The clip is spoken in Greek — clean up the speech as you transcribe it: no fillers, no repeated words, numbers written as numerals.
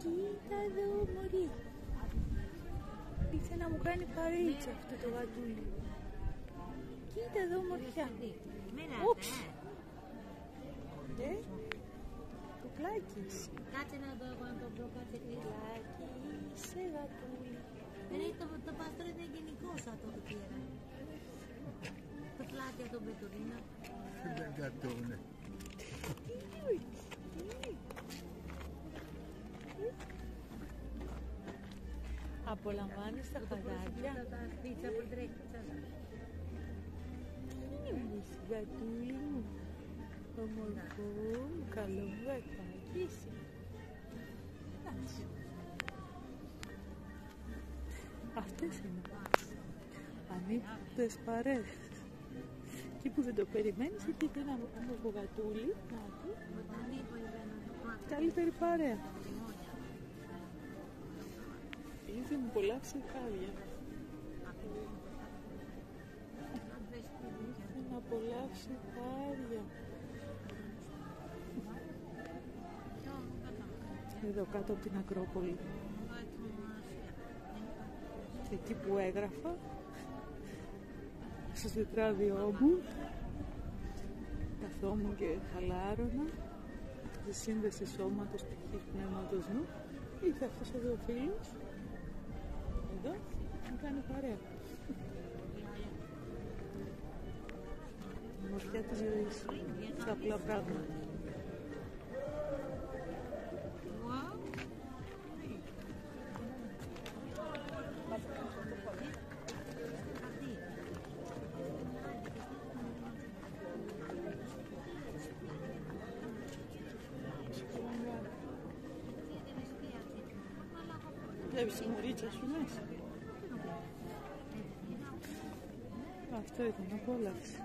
Κοίτα εδώ, μωρή. Ήρθε να μου κάνει παρίτσα αυτό το γατούλι. Κοίτα εδώ, μωριά. Ούψ. Το πλάκης. Κάτσε να δω εγώ αν το βρω, κάτσε κλείσει. Πλάκης, σε γατούλι. Το πάστρο είναι γενικό σαν το κουτίερα. Το πλάτη από τον Πετουρίνα. Δεν κατούνε. Απολαμβάνεις τα χαδάκια. Τα πίτσα που τρέχει. Τι είναι γατούλι μου. Ομορφό μου, καλό μου γατάκι είσαι. Εντάξει. Αυτές είναι. Ανύπτες παρέες. Εκεί που δεν το περιμένεις, εκεί και ένα όμορφο γατούλι. Καλύτερη παρέα. Ήρθε μου πολλά ψυχάδια. Ήρθε να απολαύσει χάρια. Εδώ κάτω από την Ακρόπολη. Εκεί που έγραφα στο τετράδιό μου, καθόμουν και χαλάρωνα τη σύνδεση σώματος, ψυχής, πνεύματος νου. Ήρθε αυτός εδώ ο φίλος εδώ μου κάνει παρέα. Η μορφιά της ζωής στα απλά πράγματα. Βλέπεις τη μωρίτσα σου μέσα. Αυτό ήταν, απόλαυση.